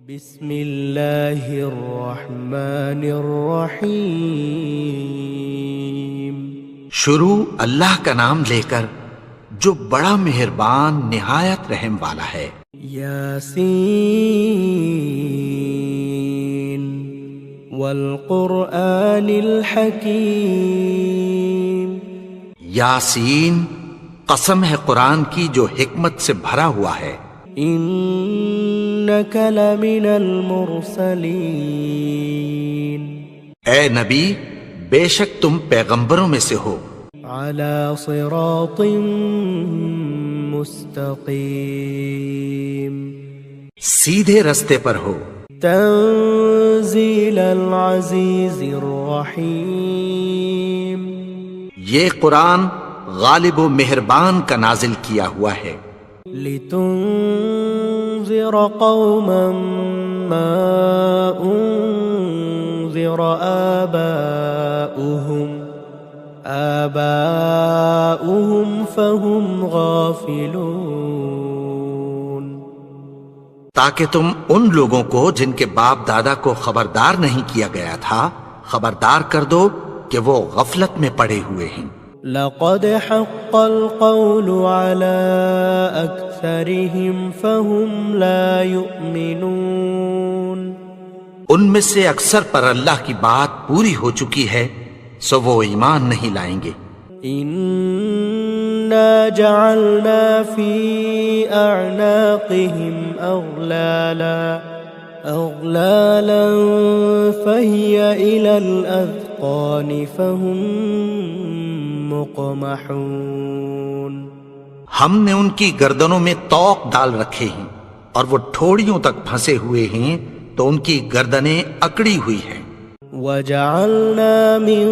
بسم اللہ الرحمن الرحیم۔ شروع اللہ کا نام لے کر جو بڑا مہربان نہایت رحم والا ہے۔ یاسین والقرآن الحکیم۔ یاسین، قسم ہے قرآن کی جو حکمت سے بھرا ہوا ہے۔ انک لمن المرسلین۔ اے نبی، بے شک تم پیغمبروں میں سے ہو۔ علی صراط مستقیم۔ سیدھے رستے پر ہو۔ تنزیل العزیز الرحیم۔ یہ قرآن غالب و مہربان کا نازل کیا ہوا ہے۔ لتنذر قوما ما انذر آباؤهم فهم غافلون۔ تاکہ تم ان لوگوں کو جن کے باپ دادا کو خبردار نہیں کیا گیا تھا خبردار کر دو کہ وہ غفلت میں پڑے ہوئے ہیں۔ لقد حق القول على أكثرهم فهم لا يؤمنون۔ ان میں سے اکثر پر اللہ کی بات پوری ہو چکی ہے سو وہ ایمان نہیں لائیں گے۔ إنا جعلنا في أعناقهم أغلالا فهي إلى الأذقان فهم مقمحون۔ ہم نے ان کی گردنوں میں طوق ڈال رکھے ہیں اور وہ ٹھوڑیوں تک پھنسے ہوئے ہیں تو ان کی گردنیں اکڑی ہوئی ہیں۔ وجعلنا من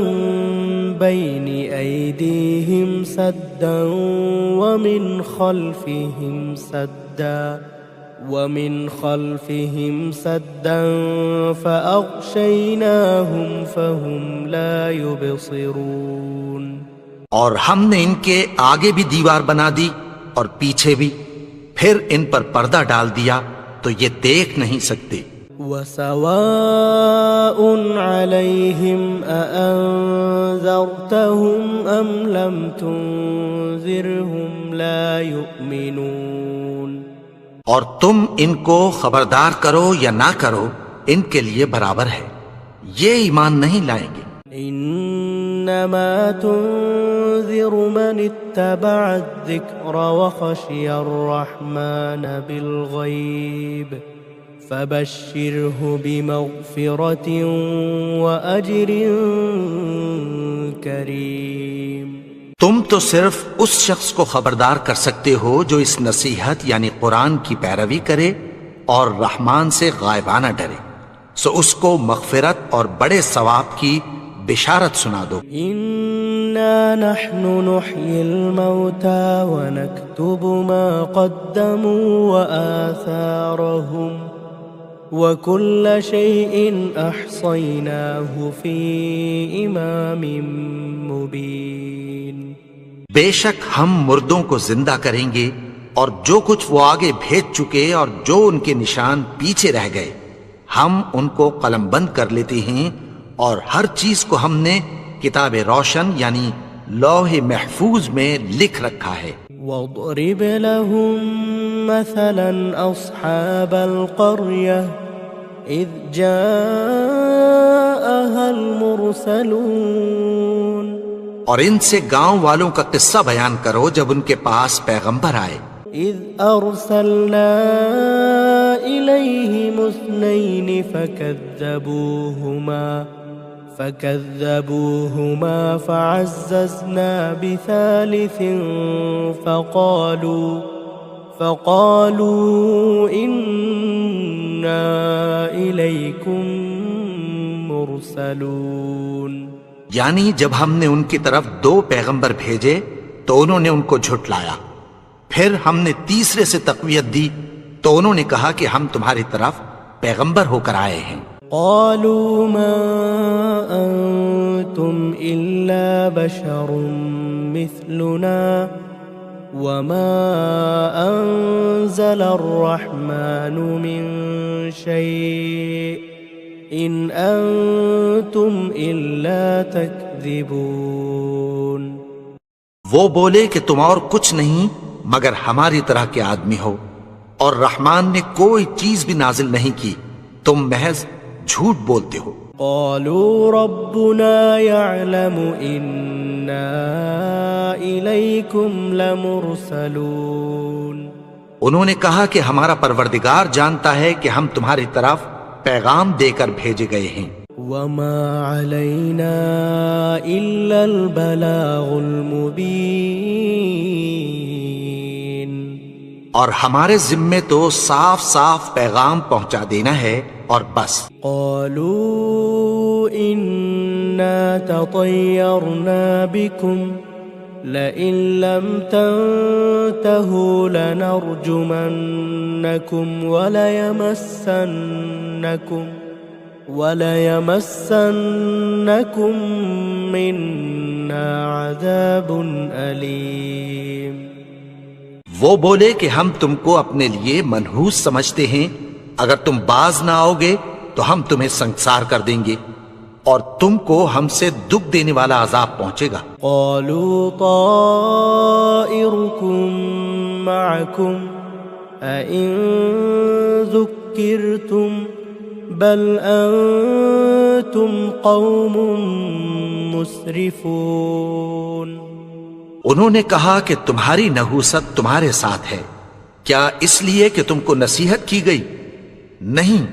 بين أيديهم سدا ومن خلفهم سدا فأغشيناهم فهم لا يبصرون۔ اور ہم نے ان کے آگے بھی دیوار بنا دی اور پیچھے بھی، پھر ان پر پردہ ڈال دیا تو یہ دیکھ نہیں سکتے۔ وَسَوَاءٌ عَلَيْهِمْ أَأَنذَرْتَهُمْ أَمْ لَمْ تُنذِرْهُمْ لَا يُؤْمِنُونَ۔ اور تم ان کو خبردار کرو یا نہ کرو ان کے لیے برابر ہے، یہ ایمان نہیں لائیں گے۔ انما تنذر من اتبع الذکر وخشی الرحمن بالغیب فبشرہ بمغفرۃ واجر کریم۔ تم تو صرف اس شخص کو خبردار کر سکتے ہو جو اس نصیحت یعنی قرآن کی پیروی کرے اور رحمان سے غائبانہ ڈرے، سو اس کو مغفرت اور بڑے ثواب کی بشارت سنا دو۔ انا نحن نحيي الموتى ونكتب ما قدموا وآثارهم وكل شيء احصيناه في امام مبين۔ بے شک ہم مردوں کو زندہ کریں گے اور جو کچھ وہ آگے بھیج چکے اور جو ان کے نشان پیچھے رہ گئے ہم ان کو قلم بند کر لیتے ہیں، اور ہر چیز کو ہم نے کتاب روشن یعنی لوح محفوظ میں لکھ رکھا ہے۔ وَاضْرِبْ لَهُمْ مَثَلًا أَصْحَابَ الْقَرْيَةِ إِذْ جَاءَهَا الْمُرْسَلُونَ۔ اور ان سے گاؤں والوں کا قصہ بیان کرو جب ان کے پاس پیغمبر آئے۔ إِذْ أَرْسَلْنَا إِلَيْهِمُ اثْنَيْنِ فكذبوهما فعززنا بثالث فقالوا إنا إليكم مرسلون۔ یعنی جب ہم نے ان کی طرف 2 پیغمبر بھیجے تو انہوں نے ان کو جھٹلایا، پھر ہم نے تیسرے سے تقویت دی تو انہوں نے کہا کہ ہم تمہاری طرف پیغمبر ہو کر آئے ہیں۔ قالوا ما أنتم إلا بشر مثلنا وما أنزل الرحمن من شيء إن أنتم إلا تكذبون۔ وہ بولے کہ تم اور کچھ نہیں مگر ہماری طرح کے آدمی ہو، اور رحمان نے کوئی چیز بھی نازل نہیں کی، تم محض جھوٹ بولتے ہو۔ قالوا ربنا يعلم إنا إليكم لمرسلون۔ انہوں نے کہا کہ ہمارا پروردگار جانتا ہے کہ ہم تمہاری طرف پیغام دے کر بھیجے گئے ہیں۔ وما علينا إلا البلاغ المبين۔ اور ہمارے ذمے تو صاف صاف پیغام پہنچا دینا ہے اور بس۔ قالوا إنا تطيرنا بكم لئن لم تنتهوا لنرجمنكم وليمسنكم منا عذاب أليم۔ وہ بولے کہ ہم تم کو اپنے لیے منحوس سمجھتے ہیں، اگر تم باز نہ آؤ گے تو ہم تمہیں سنگسار کر دیں گے اور تم کو ہم سے دکھ دینے والا عذاب پہنچے گا۔ قالوا طائركم معكم أئن ذكرتم بل أنتم قوم مسرفون۔ انہوں نے کہا کہ تمہاری نحوست تمہارے ساتھ ہے، کیا اس لیے کہ تم کو نصیحت کی گئی؟ نہیں،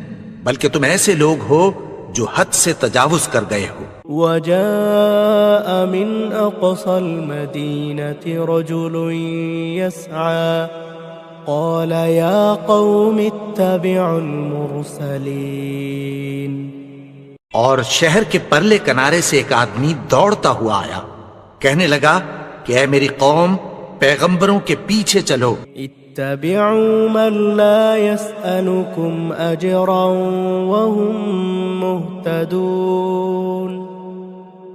بلکہ تم ایسے لوگ ہو جو حد سے تجاوز کر گئے ہو۔ وجاء من أقصى المدينة رجل يسعى قال يا قوم اتبعوا المرسلين۔ اور شہر کے پرلے کنارے سے ایک آدمی دوڑتا ہوا آیا، کہنے لگا کہ اے میری قوم، پیغمبروں کے پیچھے چلو۔ اتبعوا من لا يسألكم أجرا وهم مهتدون۔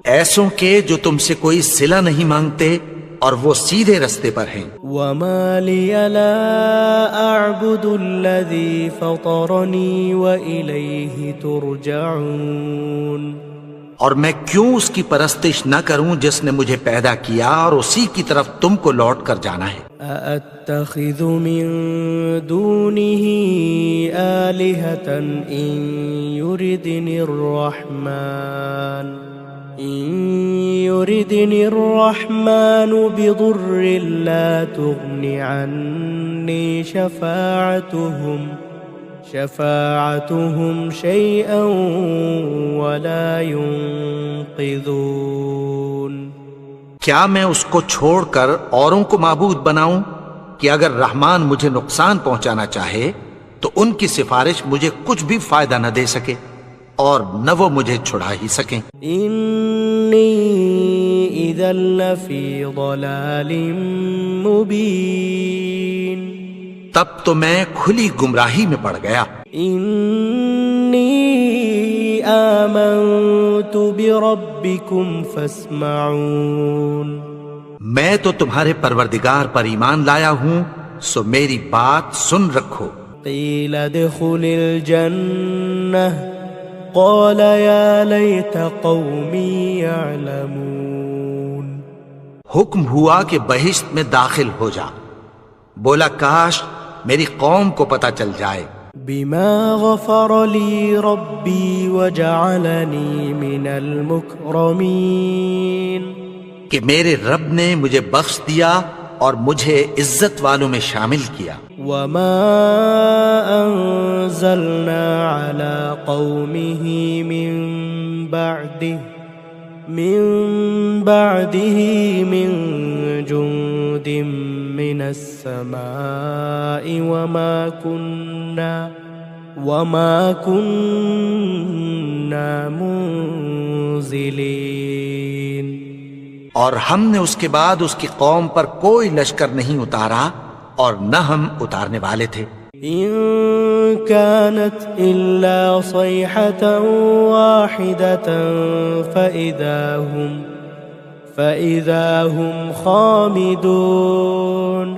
ایسوں کے جو تم سے کوئی صلہ نہیں مانگتے اور وہ سیدھے رستے پر ہیں۔ وما لي لا أعبد الذي فطرني وإليه ترجعون۔ اور میں کیوں اس کی پرستش نہ کروں جس نے مجھے پیدا کیا اور اسی کی طرف تم کو لوٹ کر جانا ہے۔ أأتخذ من دونه آلهة إن يردني الرحمن بضر لا تغن عني شفاعتهم شيئا ولا ينقذون۔ کیا میں اس کو چھوڑ کر اوروں کو معبود بناؤں کہ اگر رحمان مجھے نقصان پہنچانا چاہے تو ان کی سفارش مجھے کچھ بھی فائدہ نہ دے سکے اور نہ وہ مجھے چھڑا ہی سکیں۔ انی اذا لفی ضلال مبین۔ تب تو میں کھلی گمراہی میں پڑ گیا۔ انی آمنت بربکم فاسمعون۔ میں تو تمہارے پروردگار پر ایمان لایا ہوں، سو میری بات سن رکھو۔ قیل ادخل الجنہ قال یا لیت قومی یعلمون۔ حکم ہوا کہ بہشت میں داخل ہو جا، بولا کاش میری قوم کو پتہ چل جائے۔ بما غفر لی ربی وجعلنی من المکرمین۔ کہ میرے رب نے مجھے بخش دیا اور مجھے عزت والوں میں شامل کیا۔ وما انزلنا على قومه من بعده من جند من السماء وما كنا منزلين۔ اور ہم نے اس کے بعد اس کی قوم پر کوئی لشکر نہیں اتارا اور نہ ہم اتارنے والے تھے۔ إن كانت إلا صيحة واحدة فإذا هم خامدون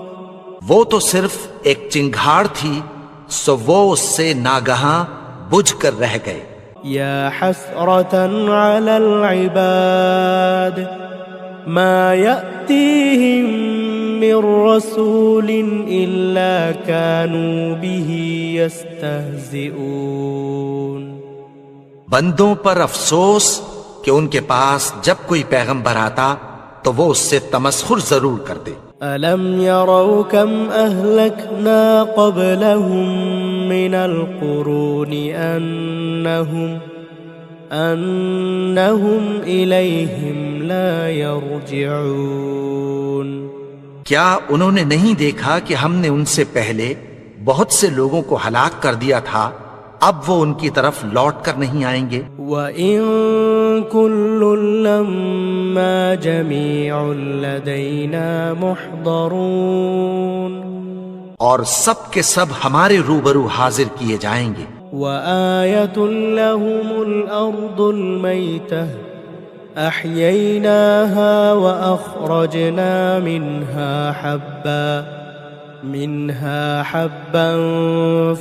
وہ تو صرف ایک چنگھاڑ تھی، سو وہ اس سے ناگہاں بجھ کر رہ گئے۔ يا حسرة على العباد ما يأتيهم من رسول إلا كانوا به يستهزئون۔ بندوں پر افسوس کہ ان کے پاس جب کوئی پیغمبر آتا تو وہ اس سے تمسخر ضرور کرتے۔ ألم يروا كم أهلكنا قبلهم من القرون أنهم إليهم لا يرجعون۔ کیا انہوں نے نہیں دیکھا کہ ہم نے ان سے پہلے بہت سے لوگوں کو ہلاک کر دیا تھا، اب وہ ان کی طرف لوٹ کر نہیں آئیں گے۔ وَإِن كُلٌّ لَّمَّا جَمِيعٌ لَّدَيْنَا مُحْضَرُونَ، اور سب کے سب ہمارے روبرو حاضر کیے جائیں گے۔ وَآيَةٌ لَّهُمُ الْأَرْضُ الْمَيْتَةُ أَحْيَيْنَاهَا وَأَخْرَجْنَا منها حبا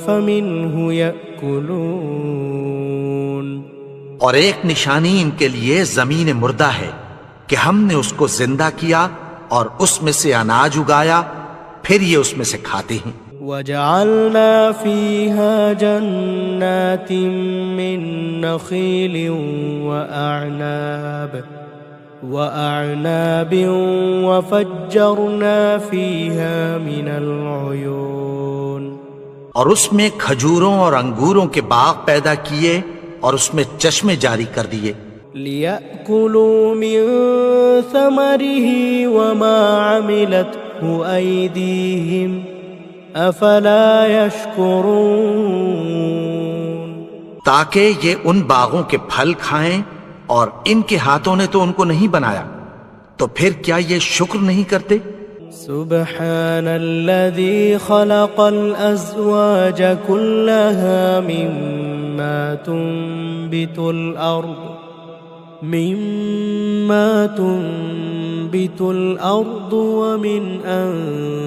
فمنه يأكلون۔ اور ایک نشانی ان کے لیے زمین مردہ ہے کہ ہم نے اس کو زندہ کیا اور اس میں سے اناج اگایا، پھر یہ اس میں سے کھاتے ہیں۔ وَجَعَلْنَا فِيهَا جَنَّاتٍ مِّن نَّخِيلٍ وَأَعْنَابٍ وَفَجَّرْنَا فِيهَا مِنَ الْعُيُونِ، اور اس میں کھجوروں اور انگوروں کے باغ پیدا کیے اور اس میں چشمے جاری کر دیے۔ لِيَأْكُلُوا مِن ثَمَرِهِ وَمَا عَمِلَتْهُ أَيْدِيهِمْ أَفَلَا يَشْكُرُونَ، تاکہ یہ ان باغوں کے پھل کھائیں، اور ان کے ہاتھوں نے تو ان کو نہیں بنایا، تو پھر کیا یہ شکر نہیں کرتے؟ سبحان الذي خلق الأزواج كلها مما تنبت الأرض ومن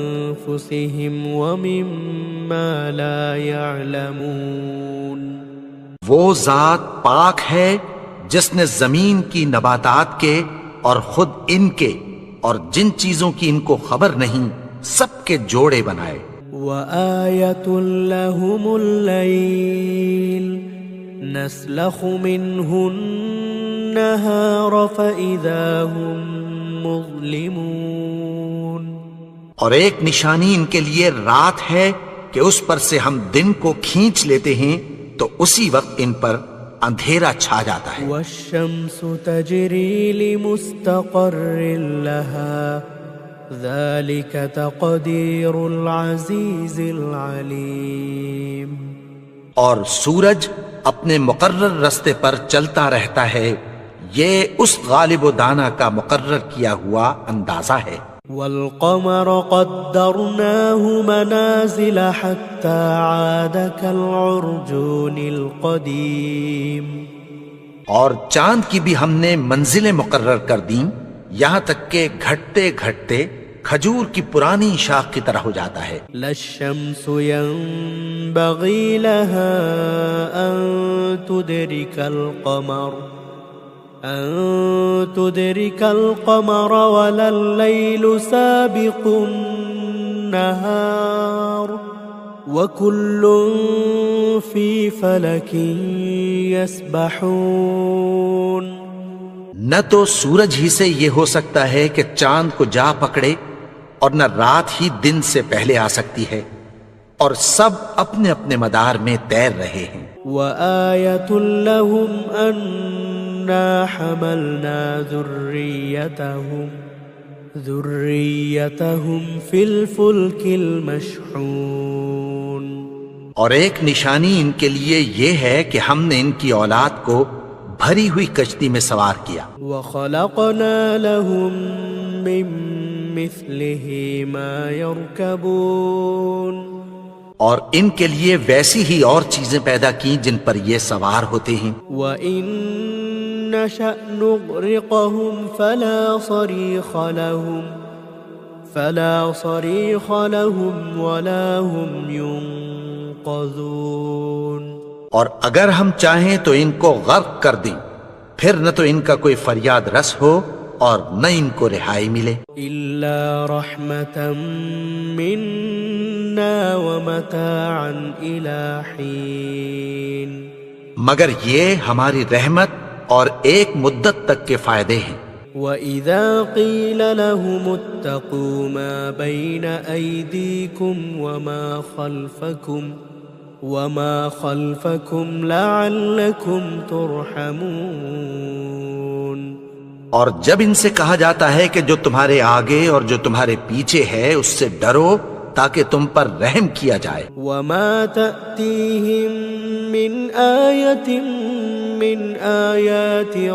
أنفسهم ومما لا يعلمون۔ وہ ذات پاک ہے جس نے زمین کی نباتات کے اور خود ان کے اور جن چیزوں کی ان کو خبر نہیں سب کے جوڑے بنائے۔ وَآيَةٌ لَّهُمُ اللَّيْلُ نَسْلَخُ مِنْهُ النَّهَارَ فَإِذَا هُم مُظْلِمُونَ، اور ایک نشانی ان کے لیے رات ہے کہ اس پر سے ہم دن کو کھینچ لیتے ہیں تو اسی وقت ان پر اندھیرا چھا جاتا ہے۔ وَالشَّمْسُ تَجْرِي لِمُسْتَقَرٍّ لَهَا ذَلِكَ تَقْدِيرُ الْعَزِيزِ الْعَلِيمِ، اور سورج اپنے مقرر رستے پر چلتا رہتا ہے، یہ اس غالب و دانا کا مقرر کیا ہوا اندازہ ہے۔ وَالْقَمَرَ قَدَّرْنَاهُ مَنَازِلَ حَتَّى عَادَ كَالْعُرْجُونِ الْقَدِيمِ، اور چاند کی بھی ہم نے منزلیں مقرر کر دیں، یہاں تک کہ گھٹتے گھٹتے کھجور کی پرانی شاخ کی طرح ہو جاتا ہے۔ لَا الشَّمْسُ يَنبَغِي لَهَا أَن تُدْرِكَ الْقَمَرَ وَلَا اللَّيْلُ سَابِقُ النَّهَارِ وَكُلٌّ فِي فَلَكٍ يَسْبَحُونَ۔ نہ تو سورج ہی سے یہ ہو سکتا ہے کہ چاند کو جا پکڑے، اور نہ رات ہی دن سے پہلے آ سکتی ہے، اور سب اپنے اپنے مدار میں تیر رہے ہیں۔ وَآيَةٌ لَّهُمْ أَنَّا حَمَلْنَا ذُرِّيَّتَهُمْ فِي الْفُلْكِ الْمَشْحُونِ، اور ایک نشانی ان کے لیے یہ ہے کہ ہم نے ان کی اولاد کو بھری ہوئی کشتی میں سوار کیا۔ وَخَلَقْنَا لَهُم مِّن مِّثْلِهِ مَا يَرْكَبُونَ، اور ان کے لیے ویسی ہی اور چیزیں پیدا کی جن پر یہ سوار ہوتے ہیں۔ وَإِن نشأ نغرقهم فلا صريخ لهم ولا هم ينقذون. اور اگر ہم چاہیں تو ان کو غرق کر دیں، پھر نہ تو ان کا کوئی فریاد رس ہو اور نہ ان کو رہائی ملے. إلا رحمة منا ومتاعا إلى حين. مگر یہ ہماری رحمت اور ایک مدت تک کے فائدے ہیں. وَإِذَا قِيلَ لَهُمُ اتَّقُوا مَا بَيْنَ أَيْدِيكُمْ وَمَا خَلْفَكُمْ لَعَلَّكُمْ تُرْحَمُونَ. اور جب ان سے کہا جاتا ہے کہ جو تمہارے آگے اور جو تمہارے پیچھے ہے اس سے ڈرو تاکہ تم پر رحم کیا جائے. وَمَا تَأْتِيهِمْ مِنْ آيَةٍ مِنْ آيَاتِ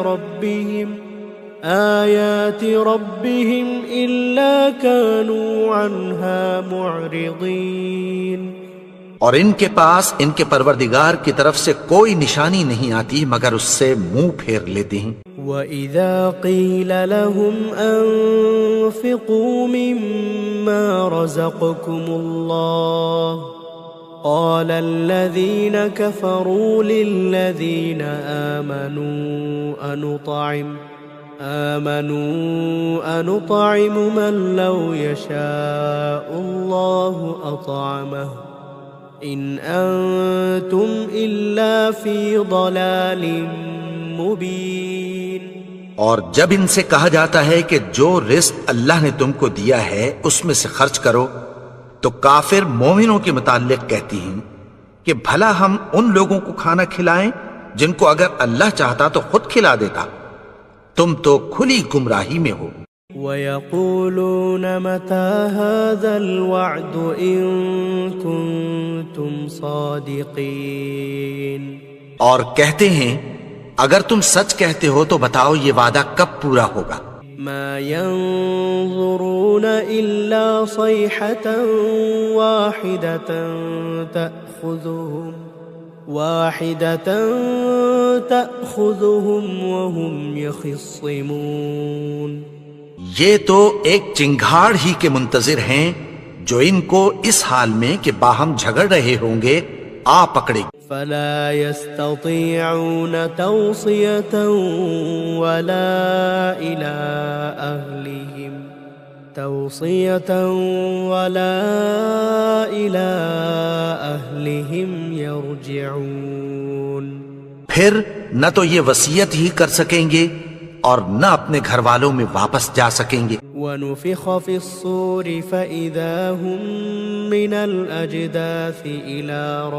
رَبِّهِمْ إِلَّا كَانُوا عَنْهَا مُعْرِضِينَ. اور ان کے پاس ان کے پروردگار کی طرف سے کوئی نشانی نہیں آتی مگر اس سے منہ پھیر لیتے ہیں. وَإِذَا قِيلَ لَهُمْ أَنفِقُوا مِمَّا رَزَقَكُمُ اللَّهُ قَالَ الَّذِينَ كَفَرُوا لِلَّذِينَ آمَنُوا أَنُطْعِمُ مَن لَّوْ يَشَاءُ اللَّهُ أَطْعَمَهُ إِنْ أَنتُمْ إِلَّا فِي ضَلَالٍ مُبِينٍ. اور جب ان سے کہا جاتا ہے کہ جو رزق اللہ نے تم کو دیا ہے اس میں سے خرچ کرو تو کافر مومنوں کے متعلق کہتی ہیں کہ بھلا ہم ان لوگوں کو کھانا کھلائیں جن کو اگر اللہ چاہتا تو خود کھلا دیتا. تم تو کھلی گمراہی میں ہو. وَيَقُولُونَ مَتَى هَذَا الْوَعْدُ إِن كُنتُمْ صَادِقِينَ. اور کہتے ہیں اگر تم سچ کہتے ہو تو بتاؤ یہ وعدہ کب پورا ہوگا. مَا يَنظُرُونَ إِلَّا صَيْحَةً واحدة تأخذهم وهم يخصمون. یہ تو ایک چنگھاڑ ہی کے منتظر ہیں جو ان کو اس حال میں کہ باہم جھگڑ رہے ہوں گے آ پکڑے. فلا يستطيعون توصية ولا إلى أهلهم يرجعون. پھر نہ تو یہ وصیت ہی کر سکیں گے اور نہ اپنے گھر والوں میں واپس جا سکیں گے. وَنُفِخَ فِي الصُّورِ فَإِذَا هُم مِّنَ الْأَجْدَاثِ إِلَى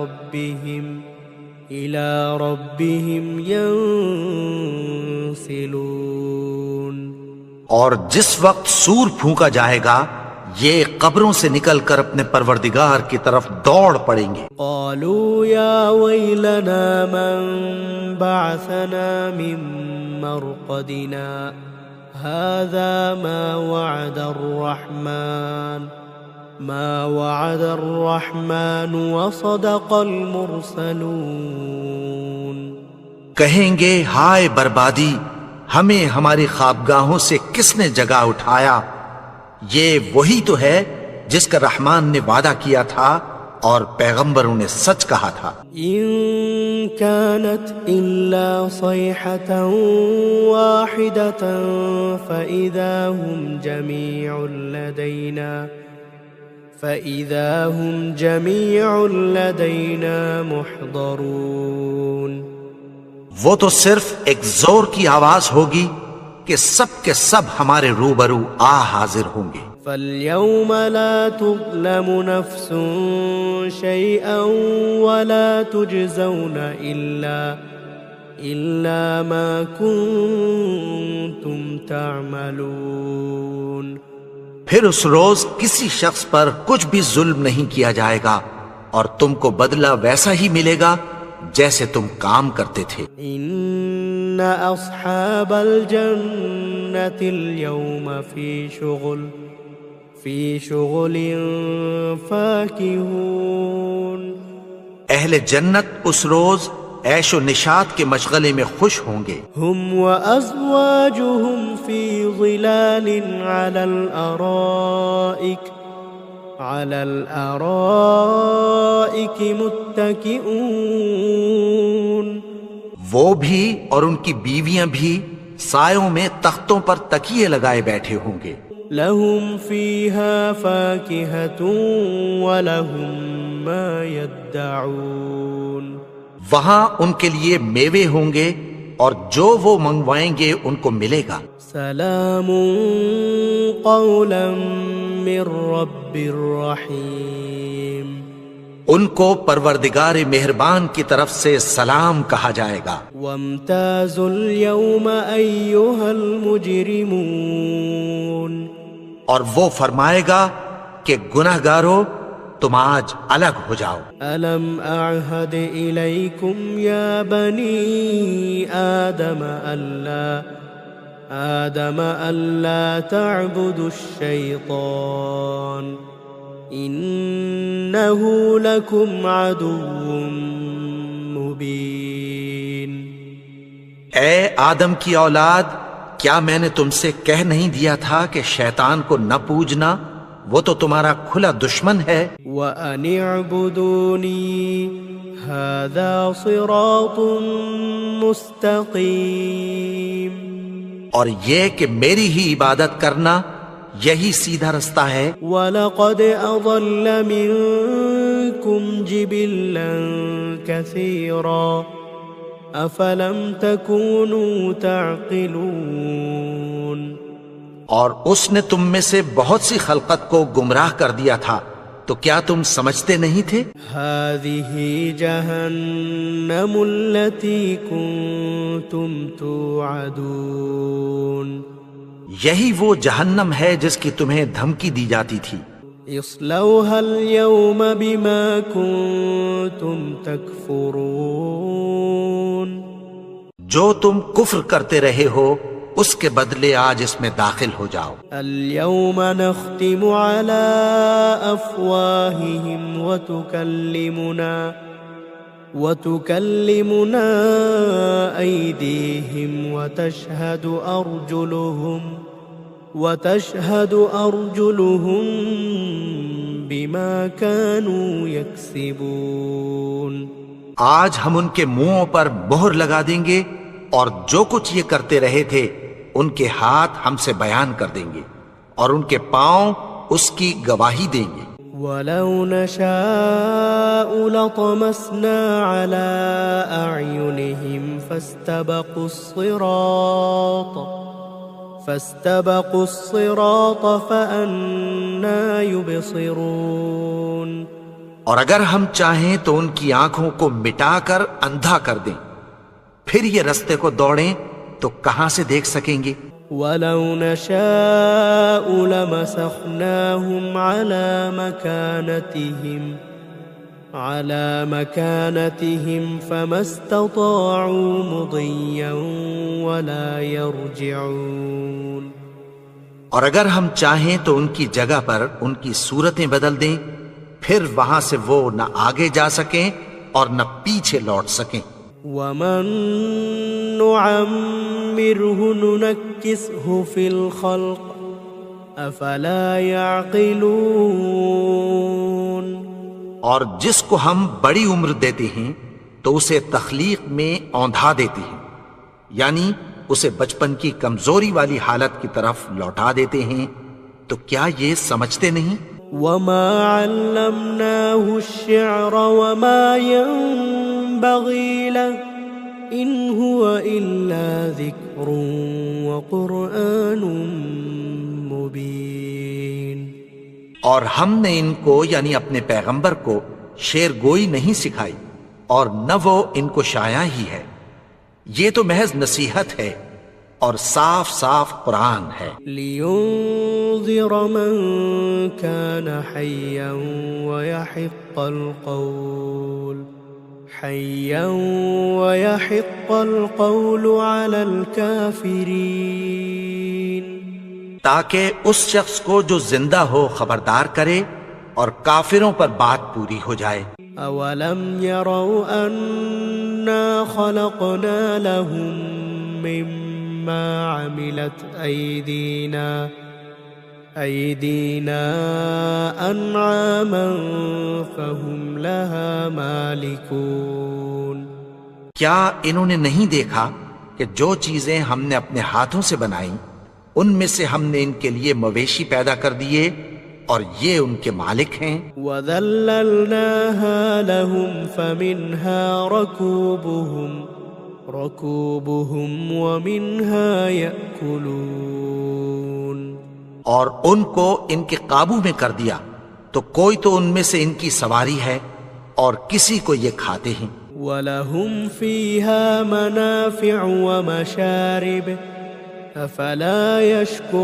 رَبِّهِمْ يَنسِلُونَ. اور جس وقت سور پھونکا جائے گا یہ قبروں سے نکل کر اپنے پروردگار کی طرف دوڑ پڑیں گے. قالوا يا ويلنا من بعثنا من مرقدنا هذا ما وعد الرحمن وصدق المرسلون. کہیں گے ہائے بربادی، ہمیں ہماری خوابگاہوں سے کس نے جگا اٹھایا؟ یہ وہی تو ہے جس کا رحمان نے وعدہ کیا تھا اور پیغمبروں نے سچ کہا تھا. ان كانت الا صيحة واحدة فإذا هم جميع لدينا محضرون. وہ تو صرف ایک زور کی آواز ہوگی کہ سب کے سب ہمارے روبرو آ حاضر ہوں گے. فَالْيَوْمَ لَا تُظْلَمُ نَفْسٌ شَيْئًا وَلَا تُجْزَوْنَ إِلَّا مَا كُنتُمْ تَعْمَلُونَ. پھر اس روز کسی شخص پر کچھ بھی ظلم نہیں کیا جائے گا اور تم کو بدلہ ویسا ہی ملے گا جیسے تم کام کرتے تھے. ان اصحاب الجنة اليوم في شغل فاكهون. اہل جنت اس روز عیش و نشاط کے مشغلے میں خوش ہوں گے۔ هم وأزواجهم في ظلال على الأرائك متكئون، وہ بھی اور ان کی بیویاں بھی سایوں میں تختوں پر تکیے لگائے بیٹھے ہوں گے۔ لهم فيها فاكهة ولهم ما يدعون، وہاں ان کے لیے میوے ہوں گے اور جو وہ منگوائیں گے ان کو ملے گا۔ سلام قولا من رب الرحیم، ان کو پروردگار مہربان کی طرف سے سلام کہا جائے گا۔ وامتازوا اليوم أيها المجرمون، اور وہ فرمائے گا کہ گناہگارو تم آج الگ ہو جاؤ۔ ألم أعهد إليكم يا بني آدم ألا تعبدوا الشيطان إنه لكم عدو مبين۔ اے آدم کی اولاد، کیا میں نے تم سے کہہ نہیں دیا تھا کہ شیطان کو نہ پوجنا، وہ تو تمہارا کھلا دشمن ہے۔ وَأَنِ اعْبُدُونِي هَذَا صِرَاطٌ مُسْتَقِيمٌ، اور یہ کہ میری ہی عبادت کرنا یہی سیدھا رستہ ہے۔ وَلَقَدْ أَضَلَّ مِنكُمْ جِبِلًّا كَثِيرًا أَفَلَمْ تَكُونُوا تَعْقِلُونَ، اور اس نے تم میں سے بہت سی خلقت کو گمراہ کر دیا تھا، تو کیا تم سمجھتے نہیں تھے؟ هذه جهنم التي كنتم توعدون، یہی وہ جہنم ہے جس کی تمہیں دھمکی دی جاتی تھی۔ اصلوها اليوم بما كنتم تكفرون، جو تم کفر کرتے رہے ہو اس کے بدلے آج اس میں داخل ہو جاؤ۔ اليوم نختم على أفواههم وتكلمنا أيديهم وتشهد أرجلهم بما كانوا يكسبون، آج ہم ان کے منہوں پر مہر لگا دیں گے اور جو کچھ یہ کرتے رہے تھے ان کے ہاتھ ہم سے بیان کر دیں گے اور ان کے پاؤں اس کی گواہی دیں گے۔ وَلَوْ نَشَاءُ لَطَمَسْنَا عَلَىٰ أَعْيُنِهِمْ فَاسْتَبَقُوا الصِّرَاطَ فَأَنَّىٰ يُبْصِرُونَ، اور اگر ہم چاہیں تو ان کی آنکھوں کو مٹا کر اندھا کر دیں، پھر یہ رستے کو دوڑیں تو کہاں سے دیکھ سکیں گے۔ وَلَوْ نَشَاءُ لَمَسَخْنَاهُمْ عَلَى مَكَانَتِهِمْ فَمَا اسْتَطَاعُوا مُضِيًّا وَلَا يَرْجِعُونَ، اور اگر ہم چاہیں تو ان کی جگہ پر ان کی صورتیں بدل دیں، پھر وہاں سے وہ نہ آگے جا سکیں اور نہ پیچھے لوٹ سکیں۔ وَمَن نُعَمِّرْهُ نُنَكِّسْهُ فِي الْخَلْقِ أَفَلَا يَعْقِلُونَ، اور جس کو ہم بڑی عمر دیتے ہیں تو اسے تخلیق میں اوندھا دیتے ہیں، یعنی اسے بچپن کی کمزوری والی حالت کی طرف لوٹا دیتے ہیں، تو کیا یہ سمجھتے نہیں؟ وَمَا عَلَّمْنَاهُ الشِّعْرَ وَمَا يَنبَغِي لَهُ إِنْ هُوَ إِلَّا ذِكْرٌ وَقُرْآنٌ مُبِينٌ، اور ہم نے ان کو یعنی اپنے پیغمبر کو شعر گوئی نہیں سکھائی اور نہ وہ ان کو شایا ہی ہے، یہ تو محض نصیحت ہے اور صاف صاف قرآن ہے۔ لِيُنذِرَ مَن كَانَ حَيًّا وَيَحِقَّ الْقَوْلُ عَلَى الْكَافِرِينَ، تاکہ اس شخص کو جو زندہ ہو خبردار کرے اور کافروں پر بات پوری ہو جائے۔ أَوَلَمْ يَرَوْا أَنَّا خلقنا لهم مما عملت أيدينا أنعاما فهم لها مالكون۔ کیا انہوں نے نہیں دیکھا کہ جو چیزیں ہم نے اپنے ہاتھوں سے بنائیں ان میں سے ہم نے ان کے لیے مویشی پیدا کر دیے اور یہ ان کے مالک ہیں۔ وَذَلَّلْنَاهَا لَهُمْ فَمِنْهَا رَكُوبُهُمْ وَمِنْهَا يَأْكُلُونَ، اور ان کو ان کے قابو میں کر دیا تو کوئی تو ان میں سے ان کی سواری ہے اور کسی کو یہ کھاتے ہیں۔ وَلَهُمْ فِيهَا مَنَافِعُ وَمَشَارِبُ أَفَلَا يَشْكُرُونَ،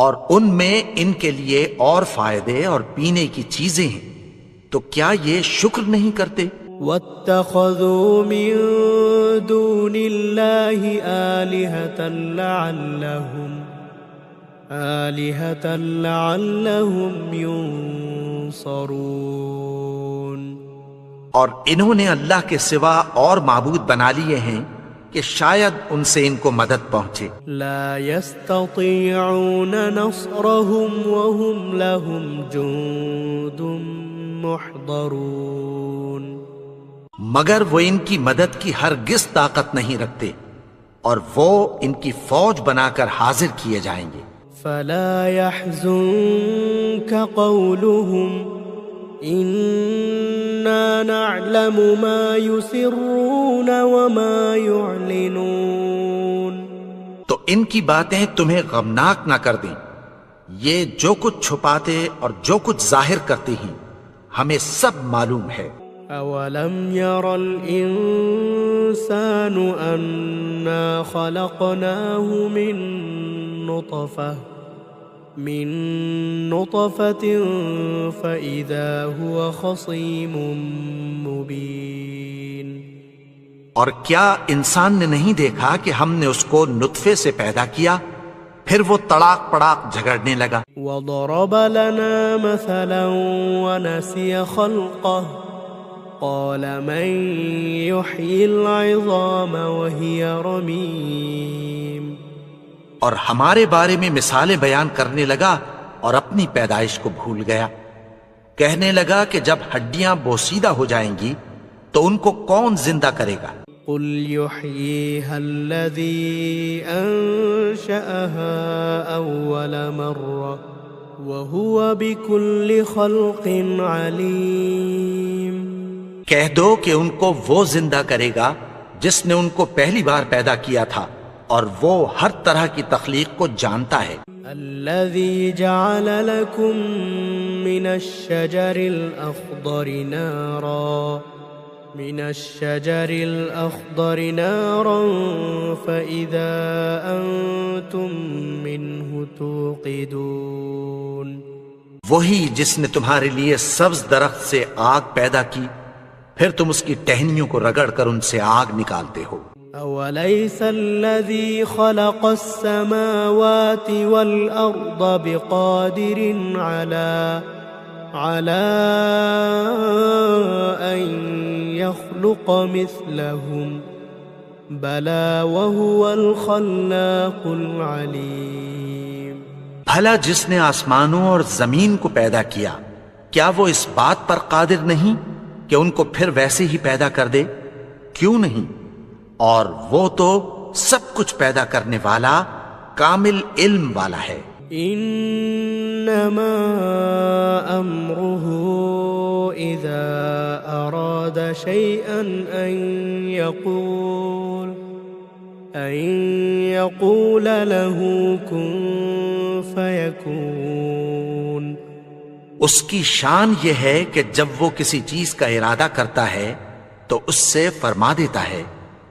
اور ان میں ان کے لیے اور فائدے اور پینے کی چیزیں ہیں تو کیا یہ شکر نہیں کرتے؟ وَاتَّخَذُوا مِن دُونِ اللَّهِ آلِهَةً لَعَلَّهُمْ يُنصَرُونَ، اور انہوں نے اللہ کے سوا اور معبود بنا لیے ہیں کہ شاید ان سے ان کو مدد پہنچے۔ لا يستطيعون نصرهم وهم لهم جند محضرون، مگر وہ ان کی مدد کی ہرگز طاقت نہیں رکھتے اور وہ ان کی فوج بنا کر حاضر کیے جائیں گے۔ فلا يحزنك قولهم إنا نعلم ما يسرون وما يعلنون، تو ان کی باتیں تمہیں غمناک نہ کر دیں، یہ جو کچھ چھپاتے اور جو کچھ ظاہر کرتے ہیں ہمیں سب معلوم ہے۔ أولم ير الإنسان أنا خلقناه من نطفة فإذا هو خصيم مبين، اور کیا انسان نے نہیں دیکھا کہ ہم نے اس کو نطفے سے پیدا کیا پھر وہ تڑاک پڑاک جھگڑنے لگا۔ وضرب لنا مثلا ونسي خلقه قال من يحيي العظام وهي رميم، اور ہمارے بارے میں مثالیں بیان کرنے لگا اور اپنی پیدائش کو بھول گیا۔ کہنے لگا کہ جب ہڈیاں بوسیدہ ہو جائیں گی تو ان کو کون زندہ کرے گا؟ قل يحييها الذي أنشأها أول مرة وهو بكل خلق عليم، کہہ دو کہ ان کو وہ زندہ کرے گا جس نے ان کو پہلی بار پیدا کیا تھا اور وہ ہر طرح کی تخلیق کو جانتا ہے۔ الذي جعل لكم من الشجر الأخضر نارا فإذا أنتم منه توقدون، وہی جس نے تمہارے لیے سبز درخت سے آگ پیدا کی پھر تم اس کی ٹہنیوں کو رگڑ کر ان سے آگ نکالتے ہو۔ أوليس الذي خلق السماوات والأرض بقادر على أن يخلق مثلهم بلى وهو الخلاق العليم، بھلا جس نے آسمانوں اور زمین کو پیدا کیا کیا وہ اس بات پر قادر نہیں کہ ان کو پھر ویسے ہی پیدا کر دے؟ کیوں نہیں، اور وہ تو سب کچھ پیدا کرنے والا کامل علم والا ہے۔ انما امره اذا اراد شيئا ان يقول له كن فيكون، اس کی شان یہ ہے کہ جب وہ کسی چیز کا ارادہ کرتا ہے تو اس سے فرما دیتا ہے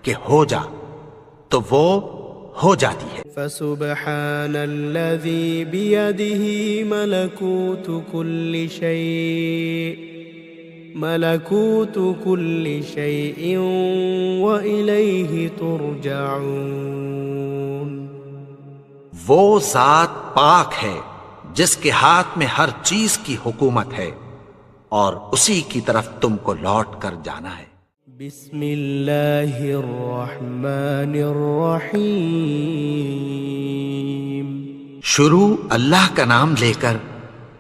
کہ ہو جا تو وہ ہو جاتی ہے۔ فسبحان الذي بيده ملكوت كل شيء وإليه ترجعون، وہ ذات پاک ہے جس کے ہاتھ میں ہر چیز کی حکومت ہے اور اسی کی طرف تم کو لوٹ کر جانا ہے۔ بسم اللہ الرحمن الرحیم۔ شروع اللہ کا نام لے کر